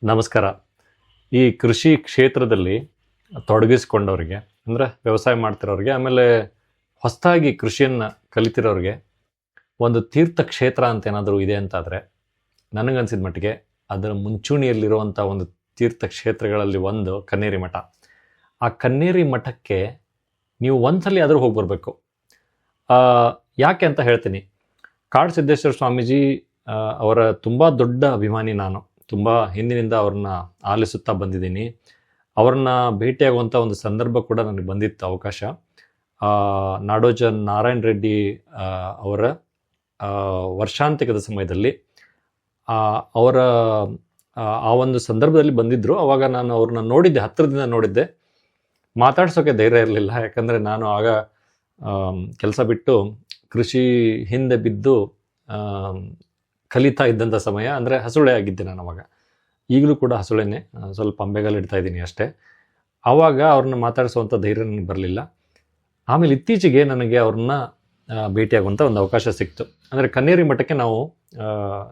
ನಮಸ್ಕಾರ. ಈ ಕೃಷಿ ಕ್ಷೇತ್ರದಲ್ಲಿ ತೊಡಗಿಸ್ಕೊಂಡವ್ರಿಗೆ, ಅಂದರೆ ವ್ಯವಸಾಯ ಮಾಡ್ತಿರೋರಿಗೆ, ಆಮೇಲೆ ಹೊಸದಾಗಿ ಕೃಷಿಯನ್ನು ಕಲಿತಿರೋರಿಗೆ ಒಂದು ತೀರ್ಥ ಕ್ಷೇತ್ರ ಅಂತ ಏನಾದರೂ ಇದೆ ಅಂತಾದರೆ, ನನಗನ್ಸಿದ ಮಟ್ಟಿಗೆ ಅದರ ಮುಂಚೂಣಿಯಲ್ಲಿರುವಂಥ ಒಂದು ತೀರ್ಥ ಕ್ಷೇತ್ರಗಳಲ್ಲಿ ಒಂದು ಕನ್ನೇರಿ ಮಠ. ಆ ಕನ್ನೇರಿ ಮಠಕ್ಕೆ ನೀವು ಒಂದ್ಸಲಿ ಆದರೂ ಹೋಗಿ ಬರಬೇಕು. ಯಾಕೆ ಅಂತ ಹೇಳ್ತೀನಿ. ಕಾಡು ಸಿದ್ದೇಶ್ವರ ಸ್ವಾಮೀಜಿ ಅವರ ತುಂಬ ದೊಡ್ಡ ಅಭಿಮಾನಿ ನಾನು. ತುಂಬ ಹಿಂದಿನಿಂದ ಅವ್ರನ್ನ ಆಲಿಸುತ್ತಾ ಬಂದಿದ್ದೀನಿ. ಅವ್ರನ್ನ ಭೇಟಿಯಾಗುವಂಥ ಒಂದು ಸಂದರ್ಭ ಕೂಡ ನನಗೆ ಬಂದಿತ್ತು ಅವಕಾಶ. ನಾಡೋಜ ನಾರಾಯಣ ರೆಡ್ಡಿ ಅವರ ವರ್ಷಾಂತಿಕದ ಸಮಯದಲ್ಲಿ ಅವರ ಆ ಒಂದು ಸಂದರ್ಭದಲ್ಲಿ ಬಂದಿದ್ದರು. ಆವಾಗ ನಾನು ಅವ್ರನ್ನ ನೋಡಿದ್ದೆ, ಹತ್ತಿರದಿಂದ ನೋಡಿದ್ದೆ. ಮಾತಾಡ್ಸೋಕ್ಕೆ ಧೈರ್ಯ ಇರಲಿಲ್ಲ, ಯಾಕಂದರೆ ನಾನು ಆಗ ಕೆಲಸ ಬಿಟ್ಟು ಕೃಷಿ ಹಿಂದೆ ಬಿದ್ದು ಕಲಿತಾ ಇದ್ದಂಥ ಸಮಯ. ಅಂದರೆ ಹಸುಳೆ ಆಗಿದ್ದೆ ನಾನು ಅವಾಗ. ಈಗಲೂ ಕೂಡ ಹಸುಳೆನೇ, ಸ್ವಲ್ಪ ಅಂಬೆಗಾಲು ಇಡ್ತಾ ಇದ್ದೀನಿ ಅಷ್ಟೇ. ಆವಾಗ ಅವ್ರನ್ನ ಮಾತಾಡಿಸುವಂಥ ಧೈರ್ಯ ನನಗೆ ಬರಲಿಲ್ಲ. ಆಮೇಲೆ ಇತ್ತೀಚೆಗೆ ನನಗೆ ಅವ್ರನ್ನ ಭೇಟಿಯಾಗುವಂಥ ಒಂದು ಅವಕಾಶ ಸಿಕ್ತು. ಅಂದರೆ ಕನ್ನೇರಿ ಮಠಕ್ಕೆ ನಾವು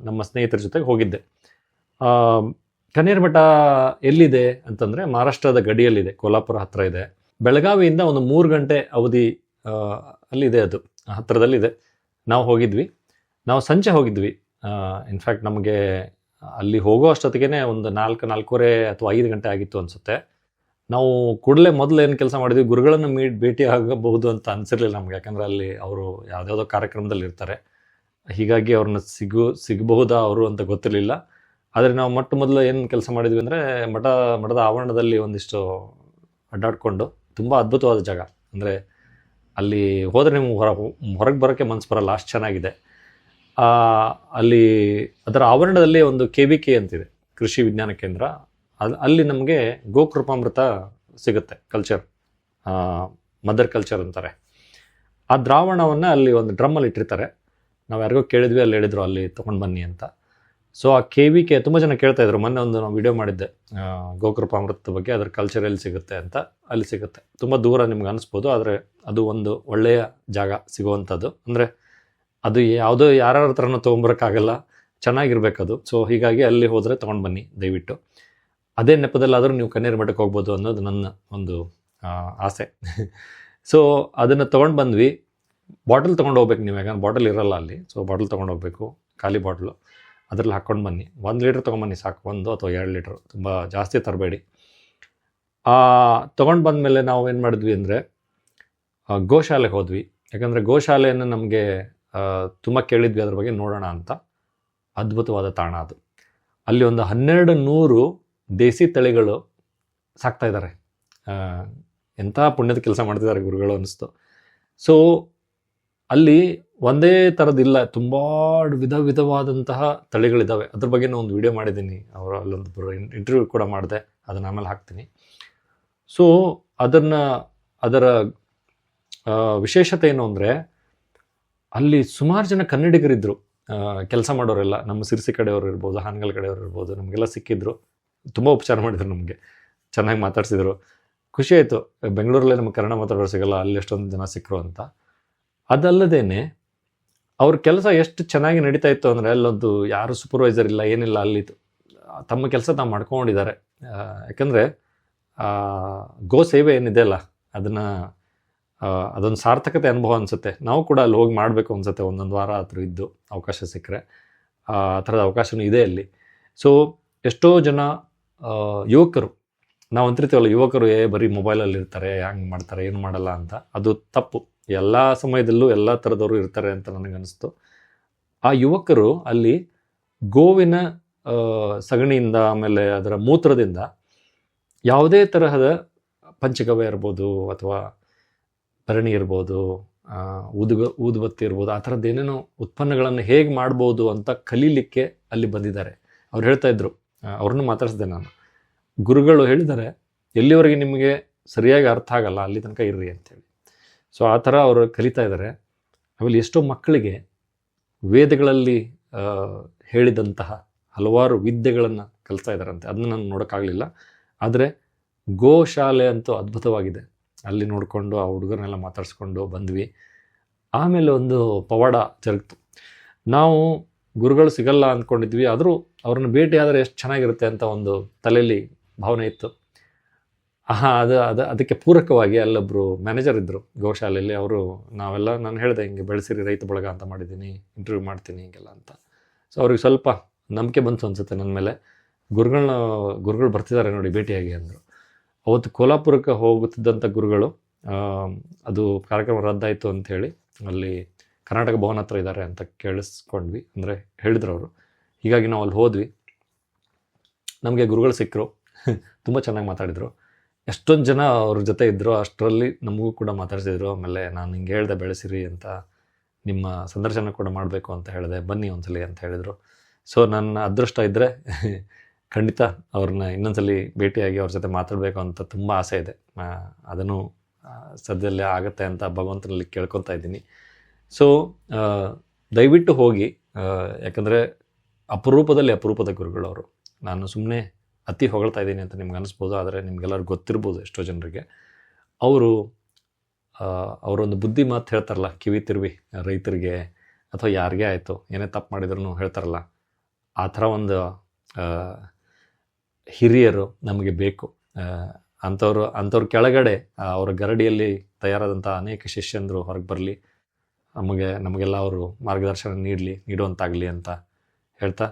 ನಮ್ಮ ಸ್ನೇಹಿತರ ಜೊತೆಗೆ ಹೋಗಿದ್ದೆ. ಕನ್ನೇರಿ ಮಠ ಎಲ್ಲಿದೆ ಅಂತಂದರೆ ಮಹಾರಾಷ್ಟ್ರದ ಗಡಿಯಲ್ಲಿದೆ, ಕೋಲ್ಹಾಪುರ ಹತ್ತಿರ ಇದೆ. ಬೆಳಗಾವಿಯಿಂದ ಒಂದು 3 ಗಂಟೆ ಅವಧಿ ಅಲ್ಲಿದೆ, ಅದು ಹತ್ತಿರದಲ್ಲಿದೆ. ನಾವು ಹೋಗಿದ್ವಿ, ನಾವು ಸಂಜೆ ಹೋಗಿದ್ವಿ. ಇನ್ಫ್ಯಾಕ್ಟ್ ನಮಗೆ ಅಲ್ಲಿ ಹೋಗೋ ಅಷ್ಟೊತ್ತಿಗೆ ಒಂದು 4:30 ಅಥವಾ 5 ಗಂಟೆ ಆಗಿತ್ತು ಅನಿಸುತ್ತೆ. ನಾವು ಕೂಡಲೇ ಮೊದಲು ಏನು ಕೆಲಸ ಮಾಡಿದ್ವಿ, ಗುರುಗಳನ್ನು ಭೇಟಿ ಆಗಬಹುದು ಅಂತ ಅನಿಸಿರ್ಲಿಲ್ಲ ನಮಗೆ. ಯಾಕಂದರೆ ಅಲ್ಲಿ ಅವರು ಯಾವುದ್ಯಾವುದೋ ಕಾರ್ಯಕ್ರಮದಲ್ಲಿ ಇರ್ತಾರೆ, ಹೀಗಾಗಿ ಅವ್ರನ್ನ ಸಿಗಬಹುದಾ ಅವರು ಅಂತ ಗೊತ್ತಿರಲಿಲ್ಲ. ಆದರೆ ನಾವು ಮೊದಲು ಏನು ಕೆಲಸ ಮಾಡಿದ್ವಿ ಅಂದರೆ, ಮಠದ ಆವರಣದಲ್ಲಿ ಒಂದಿಷ್ಟು ಅಡ್ಡಾಡಿಕೊಂಡು, ತುಂಬ ಅದ್ಭುತವಾದ ಜಾಗ. ಅಂದರೆ ಅಲ್ಲಿ ಹೋದರೆ ನಿಮ್ಗೆ ಹೊರಗೆ ಬರೋಕ್ಕೆ ಮನಸ್ಸು ಬರಲ್ಲ, ಅಷ್ಟು ಚೆನ್ನಾಗಿದೆ. ಅಲ್ಲಿ ಅದರ ಆವರಣದಲ್ಲಿ ಒಂದು KVK ಅಂತಿದೆ, ಕೃಷಿ ವಿಜ್ಞಾನ ಕೇಂದ್ರ. ಅಲ್ಲಿ ನಮಗೆ ಗೋಕೃಪಾಮೃತ ಸಿಗುತ್ತೆ, ಕಲ್ಚರ್, ಮದರ್ ಕಲ್ಚರ್ ಅಂತಾರೆ. ಆ ದ್ರಾವಣವನ್ನು ಅಲ್ಲಿ ಒಂದು ಡ್ರಮ್ಮಲ್ಲಿ ಇಟ್ಟಿರ್ತಾರೆ. ನಾವು ಯಾರಿಗೋ ಕೇಳಿದ್ವಿ, ಅಲ್ಲಿ ಹೇಳಿದ್ರು ಅಲ್ಲಿ ತೊಗೊಂಡು ಬನ್ನಿ ಅಂತ. ಸೊ ಆ KVK ತುಂಬ ಜನ ಕೇಳ್ತಾಯಿದ್ರು. ಮೊನ್ನೆ ಒಂದು ನಾವು ವಿಡಿಯೋ ಮಾಡಿದ್ದೆ ಗೋಕೃಪಾಮೃತದ ಬಗ್ಗೆ, ಅದರ ಕಲ್ಚರ್ ಎಲ್ಲಿ ಸಿಗುತ್ತೆ ಅಂತ. ಅಲ್ಲಿ ಸಿಗುತ್ತೆ, ತುಂಬ ದೂರ ನಿಮ್ಗೆ ಅನಿಸ್ಬೋದು, ಆದರೆ ಅದು ಒಂದು ಒಳ್ಳೆಯ ಜಾಗ ಸಿಗುವಂಥದ್ದು. ಅಂದರೆ ಅದು ಯಾವುದೋ ಯಾರ ಹತ್ರನೂ ತೊಗೊಂಬರೋಕ್ಕಾಗಲ್ಲ, ಚೆನ್ನಾಗಿರ್ಬೇಕದು. ಸೊ ಹೀಗಾಗಿ ಅಲ್ಲಿ ಹೋದರೆ ತೊಗೊಂಡು ಬನ್ನಿ ದಯವಿಟ್ಟು. ಅದೇ ನೆಪದಲ್ಲಾದರೂ ನೀವು ಕನ್ನೇರಿ ಮಠಕ್ಕೆ ಹೋಗ್ಬೋದು ಅನ್ನೋದು ನನ್ನ ಒಂದು ಆಸೆ. ಸೊ ಅದನ್ನು ತೊಗೊಂಡು ಬಂದ್ವಿ. ಬಾಟಲ್ ತೊಗೊಂಡು ಹೋಗ್ಬೇಕು ನೀವು, ಯಾಕಂದ್ರೆ ಬಾಟಲ್ ಇರೋಲ್ಲ ಅಲ್ಲಿ. ಸೊ ಬಾಟಲ್ ತೊಗೊಂಡು ಹೋಗಬೇಕು, ಖಾಲಿ ಬಾಟ್ಲು. ಅದರಲ್ಲಿ ಹಾಕ್ಕೊಂಡು ಬನ್ನಿ. 1 ಲೀಟ್ರ್ ತೊಗೊಂಬನ್ನಿ ಸಾಕು, 1 ಅಥವಾ 2 ಲೀಟ್ರ್, ತುಂಬ ಜಾಸ್ತಿ ತರಬೇಡಿ. ತೊಗೊಂಡು ಬಂದಮೇಲೆ ನಾವು ಏನು ಮಾಡಿದ್ವಿ ಅಂದರೆ, ಗೋಶಾಲೆಗೆ ಹೋದ್ವಿ. ಯಾಕಂದರೆ ಗೋಶಾಲೆಯನ್ನು ನಮಗೆ ತುಂಬ ಕೇಳಿದ್ವಿ, ಅದ್ರ ಬಗ್ಗೆ ನೋಡೋಣ ಅಂತ. ಅದ್ಭುತವಾದ ತಾಣ ಅದು. ಅಲ್ಲಿ ಒಂದು 1200 ದೇಸಿ ತಳಿಗಳು ಸಾಕ್ತಾ ಇದ್ದಾರೆ. ಎಂಥ ಪುಣ್ಯದ ಕೆಲಸ ಮಾಡ್ತಿದ್ದಾರೆ ಗುರುಗಳು ಅನ್ನಿಸ್ತು. ಸೊ ಅಲ್ಲಿ ಒಂದೇ ಥರದ್ದಿಲ್ಲ, ತುಂಬ ವಿಧವಾದಂತಹ ತಳಿಗಳಿದ್ದಾವೆ. ಅದ್ರ ಬಗ್ಗೆ ನಾನು ಒಂದು ವಿಡಿಯೋ ಮಾಡಿದ್ದೀನಿ, ಅವರು ಅಲ್ಲೊಂದು ಇಂಟರ್ವ್ಯೂ ಕೂಡ ಮಾಡಿದೆ, ಅದನ್ನು ಆಮೇಲೆ ಹಾಕ್ತೀನಿ. ಸೊ ಅದರ ವಿಶೇಷತೆ ಏನು ಅಂದರೆ, ಅಲ್ಲಿ ಸುಮಾರು ಜನ ಕನ್ನಡಿಗರಿದ್ದರು ಕೆಲಸ ಮಾಡೋರೆಲ್ಲ. ನಮ್ಮ ಸಿರ್ಸಿ ಕಡೆಯವರು ಇರ್ಬೋದು, ಹಾನಗಲ್ ಕಡೆಯವರು ಇರ್ಬೋದು, ನಮಗೆಲ್ಲ ಸಿಕ್ಕಿದ್ರು. ತುಂಬ ಉಪಚಾರ ಮಾಡಿದರು, ನಮಗೆ ಚೆನ್ನಾಗಿ ಮಾತಾಡ್ಸಿದ್ರು. ಖುಷಿ ಆಯಿತು. ಬೆಂಗಳೂರಲ್ಲೇ ನಮಗೆ ಕನ್ನಡ ಮಾತಾಡೋರು ಸಿಗೋಲ್ಲ, ಅಲ್ಲಿ ಎಷ್ಟೊಂದು ಜನ ಸಿಕ್ಕರು ಅಂತ. ಅದಲ್ಲದೇ ಅವ್ರ ಕೆಲಸ ಎಷ್ಟು ಚೆನ್ನಾಗಿ ನಡೀತಾ ಇತ್ತು ಅಂದರೆ, ಅಲ್ಲೊಂದು ಯಾರು ಸೂಪರ್ವೈಸರ್ ಇಲ್ಲ, ಏನಿಲ್ಲ. ಅಲ್ಲಿ ತಮ್ಮ ಕೆಲಸ ತಾವು ಮಾಡ್ಕೊಂಡಿದ್ದಾರೆ. ಯಾಕಂದರೆ ಗೋ ಸೇವೆ ಏನಿದೆ ಅಲ್ಲ, ಅದೊಂದು ಸಾರ್ಥಕತೆ ಅನುಭವ ಅನಿಸುತ್ತೆ. ನಾವು ಕೂಡ ಅಲ್ಲಿ ಹೋಗಿ ಮಾಡಬೇಕು ಅನಿಸುತ್ತೆ, ಒಂದೊಂದು ವಾರ ಹತ್ರ ಇದ್ದು ಅವಕಾಶ ಸಿಕ್ಕರೆ. ಆ ಥರದ ಅವಕಾಶವೂ ಇದೆ ಅಲ್ಲಿ. ಸೊ ಎಷ್ಟೋ ಜನ ಯುವಕರು, ನಾವು ಅಂತಿರ್ತೀವಲ್ಲ, ಯುವಕರು ಬರೀ ಮೊಬೈಲಲ್ಲಿ ಇರ್ತಾರೆ, ಹಂಗೆ ಮಾಡ್ತಾರೆ, ಏನು ಮಾಡಲ್ಲ ಅಂತ. ಅದು ತಪ್ಪು. ಎಲ್ಲ ಸಮಯದಲ್ಲೂ ಎಲ್ಲ ಥರದವರು ಇರ್ತಾರೆ ಅಂತ ನನಗನ್ನಿಸ್ತು. ಆ ಯುವಕರು ಅಲ್ಲಿ ಗೋವಿನ ಸಗಣಿಯಿಂದ, ಆಮೇಲೆ ಅದರ ಮೂತ್ರದಿಂದ ಯಾವುದೇ ತರಹದ ಪಂಚಗವ್ಯ ಇರ್ಬೋದು, ಅಥವಾ ಭರಣಿ ಇರ್ಬೋದು, ಊದುಬತ್ತಿ ಇರ್ಬೋದು, ಆ ಥರದ್ದು ಏನೇನೋ ಉತ್ಪನ್ನಗಳನ್ನು ಹೇಗೆ ಮಾಡ್ಬೋದು ಅಂತ ಕಲೀಲಿಕ್ಕೆ ಅಲ್ಲಿ ಬಂದಿದ್ದಾರೆ. ಅವ್ರು ಹೇಳ್ತಾಯಿದ್ರು, ಅವ್ರನ್ನೂ ಮಾತಾಡಿಸಿದೆ ನಾನು. ಗುರುಗಳು ಹೇಳಿದ್ದಾರೆ, ಎಲ್ಲಿವರೆಗೆ ನಿಮಗೆ ಸರಿಯಾಗಿ ಅರ್ಥ ಆಗಲ್ಲ ಅಲ್ಲಿ ತನಕ ಇರ್ರಿ ಅಂತೇಳಿ. ಸೊ ಆ ಥರ ಅವರು ಕಲಿತಾ ಇದ್ದಾರೆ. ಆಮೇಲೆ ಎಷ್ಟೋ ಮಕ್ಕಳಿಗೆ ವೇದಗಳಲ್ಲಿ ಹೇಳಿದಂತಹ ಹಲವಾರು ವಿದ್ಯೆಗಳನ್ನು ಕಲಿಸ್ತಾ ಇದ್ದಾರಂತೆ. ಅದನ್ನು ನಾನು ನೋಡೋಕ್ಕಾಗಲಿಲ್ಲ. ಆದರೆ ಗೋಶಾಲೆ ಅಂತೂ ಅದ್ಭುತವಾಗಿದೆ. ಅಲ್ಲಿ ನೋಡಿಕೊಂಡು ಆ ಹುಡುಗರನ್ನೆಲ್ಲ ಮಾತಾಡಿಸ್ಕೊಂಡು ಬಂದ್ವಿ. ಆಮೇಲೆ ಒಂದು ಪವಾಡ ಜರುಗಿತು. ನಾವು ಗುರುಗಳು ಸಿಗಲ್ಲ ಅಂದ್ಕೊಂಡಿದ್ವಿ, ಆದರೂ ಅವ್ರನ್ನ ಭೇಟಿ ಆದರೆ ಎಷ್ಟು ಚೆನ್ನಾಗಿರುತ್ತೆ ಅಂತ ಒಂದು ತಲೆಯಲ್ಲಿ ಭಾವನೆ ಇತ್ತು. ಅದಕ್ಕೆ ಪೂರಕವಾಗಿ ಅಲ್ಲೊಬ್ಬರು ಮ್ಯಾನೇಜರ್ ಇದ್ದರು ಗೋಶಾಲೆಯಲ್ಲಿ. ಅವರು ನಾನು ಹೇಳಿದೆ ಹಿಂಗೆ ಬೆಳೆಸಿರಿ ರೈತ ಬಳಗ ಅಂತ ಮಾಡಿದ್ದೀನಿ, ಇಂಟರ್ವ್ಯೂ ಮಾಡ್ತೀನಿ ಹಿಂಗೆಲ್ಲ ಅಂತ. ಸೊ ಅವ್ರಿಗೆ ಸ್ವಲ್ಪ ನಂಬಿಕೆ ಬಂತು ಅನಿಸುತ್ತೆ ನನ್ನ ಮೇಲೆ. ಗುರುಗಳು ಬರ್ತಿದ್ದಾರೆ ನೋಡಿ ಭೇಟಿಯಾಗಿ ಅಂದರು. ಅವತ್ತು ಕೋಲ್ಹಾಪುರಕ್ಕೆ ಹೋಗುತ್ತಿದ್ದಂಥ ಗುರುಗಳು ಅದು ಕಾರ್ಯಕ್ರಮ ರದ್ದಾಯಿತು ಅಂಥೇಳಿ ಅಲ್ಲಿ ಕರ್ನಾಟಕ ಭವನ ಹತ್ರ ಇದ್ದಾರೆ ಅಂತ ಕೇಳಿಸ್ಕೊಂಡ್ವಿ, ಅಂದರೆ ಹೇಳಿದ್ರು ಅವರು. ಹೀಗಾಗಿ ನಾವು ಅಲ್ಲಿ ಹೋದ್ವಿ. ನಮಗೆ ಗುರುಗಳು ಸಿಕ್ಕರು, ತುಂಬ ಚೆನ್ನಾಗಿ ಮಾತಾಡಿದರು. ಎಷ್ಟೊಂದು ಜನ ಅವ್ರ ಜೊತೆ ಇದ್ದರು, ಅಷ್ಟರಲ್ಲಿ ನಮಗೂ ಕೂಡ ಮಾತಾಡ್ಸಿದ್ರು. ಆಮೇಲೆ ನಾನು ಹಿಂಗೆ ಹೇಳಿದೆ ಬೆಳೆಸಿರಿ ಅಂತ, ನಿಮ್ಮ ಸಂದರ್ಶನ ಕೂಡ ಮಾಡಬೇಕು ಅಂತ ಹೇಳಿದೆ, ಬನ್ನಿ ಒಂದ್ಸಲಿ ಅಂತ ಹೇಳಿದರು. ಸೊ ನನ್ನ ಅದೃಷ್ಟ ಇದ್ದರೆ ಖಂಡಿತ ಅವ್ರನ್ನ ಇನ್ನೊಂದ್ಸಲಿ ಭೇಟಿಯಾಗಿ ಅವ್ರ ಜೊತೆ ಮಾತಾಡಬೇಕು ಅಂತ ತುಂಬ ಆಸೆ ಇದೆ. ಅದನ್ನು ಸದ್ಯದಲ್ಲೇ ಆಗುತ್ತೆ ಅಂತ ಭಗವಂತನಲ್ಲಿ ಕೇಳ್ಕೊತಾ ಇದ್ದೀನಿ. ಸೊ ದಯವಿಟ್ಟು ಹೋಗಿ, ಯಾಕಂದರೆ ಅಪರೂಪದ ಗುರುಗಳವರು. ನಾನು ಸುಮ್ಮನೆ ಅತಿ ಹೊಗಳ್ತಾ ಇದ್ದೀನಿ ಅಂತ ನಿಮ್ಗೆ ಅನಿಸ್ಬೋದು, ಆದರೆ ನಿಮ್ಗೆಲ್ಲರಿಗೂ ಗೊತ್ತಿರ್ಬೋದು ಎಷ್ಟೋ ಜನರಿಗೆ. ಅವರೊಂದು ಬುದ್ಧಿ ಮಾತು ಹೇಳ್ತಾರಲ್ಲ, ಕಿವಿ ತಿರುವಿ ರೈತರಿಗೆ ಅಥವಾ ಯಾರಿಗೇ ಆಯಿತು ಏನೇ ತಪ್ಪು ಮಾಡಿದ್ರು ಹೇಳ್ತಾರಲ್ಲ, ಆ ಥರ ಒಂದು ಹಿರಿಯರು ನಮಗೆ ಬೇಕು. ಅಂಥವ್ರ ಕೆಳಗಡೆ ಅವರ ಗರಡಿಯಲ್ಲಿ ತಯಾರಾದಂಥ ಅನೇಕ ಶಿಷ್ಯಂದರು ಹೊರಗೆ ಬರಲಿ, ನಮಗೆಲ್ಲ ಅವರು ಮಾರ್ಗದರ್ಶನ ನೀಡುವಂತಾಗಲಿ ಅಂತ ಹೇಳ್ತಾ,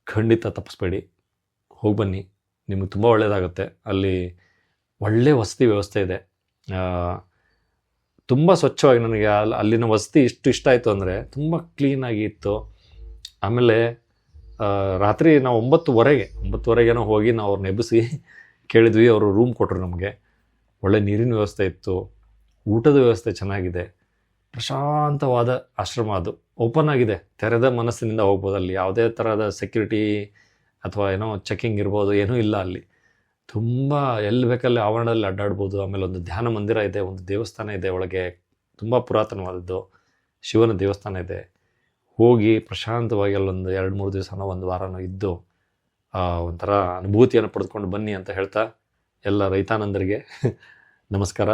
ಖಂಡಿತ ತಪ್ಪಿಸ್ಬೇಡಿ, ಹೋಗಿ ಬನ್ನಿ, ನಿಮಗೆ ತುಂಬ ಒಳ್ಳೆಯದಾಗುತ್ತೆ. ಅಲ್ಲಿ ಒಳ್ಳೆಯ ವಸತಿ ವ್ಯವಸ್ಥೆ ಇದೆ, ತುಂಬ ಸ್ವಚ್ಛವಾಗಿ. ನನಗೆ ಅಲ್ಲಿನ ವಸತಿ ಇಷ್ಟ ಆಯಿತು ಅಂದರೆ ತುಂಬ ಕ್ಲೀನಾಗಿ ಇತ್ತು. ಆಮೇಲೆ ರಾತ್ರಿ ನಾವು 9:30 ಹೋಗಿ ನಾವು ಅವ್ರನ್ನ ಎಬ್ಬಿಸಿ ಕೇಳಿದ್ವಿ. ಅವರು ರೂಮ್ ಕೊಟ್ಟರು ನಮಗೆ. ಒಳ್ಳೆ ನೀರಿನ ವ್ಯವಸ್ಥೆ ಇತ್ತು, ಊಟದ ವ್ಯವಸ್ಥೆ ಚೆನ್ನಾಗಿದೆ, ಪ್ರಶಾಂತವಾದ ಆಶ್ರಮ. ಅದು ಓಪನ್ ಆಗಿದೆ, ತೆರೆದ ಮನಸ್ಸಿನಿಂದ ಹೋಗ್ಬೋದು. ಅಲ್ಲಿ ಯಾವುದೇ ಥರದ ಸೆಕ್ಯೂರಿಟಿ ಅಥವಾ ಏನೋ ಚೆಕಿಂಗ್ ಇರ್ಬೋದು, ಏನೂ ಇಲ್ಲ ಅಲ್ಲಿ. ತುಂಬ ಎಲ್ಲಿ ಬೇಕಲ್ಲಿ ಆವರಣದಲ್ಲಿ ಅಡ್ಡಾಡ್ಬೋದು. ಆಮೇಲೆ ಒಂದು ಧ್ಯಾನ ಮಂದಿರ ಇದೆ, ಒಂದು ದೇವಸ್ಥಾನ ಇದೆ ಒಳಗೆ, ತುಂಬ ಪುರಾತನವಾದದ್ದು ಶಿವನ ದೇವಸ್ಥಾನ ಇದೆ. ಹೋಗಿ ಪ್ರಶಾಂತವಾಗಿ ಅಲ್ಲೊಂದು 2-3 ದಿವಸನೋ ಒಂದು ವಾರನೋ ಇದ್ದು ಒಂಥರ ಅನುಭೂತಿಯನ್ನು ಪಡೆದುಕೊಂಡು ಬನ್ನಿ ಅಂತ ಹೇಳ್ತಾ, ಎಲ್ಲ ರೈತಾನಂದರಿಗೆ ನಮಸ್ಕಾರ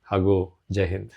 ಹಾಗೂ ಜೈ ಹಿಂದ್.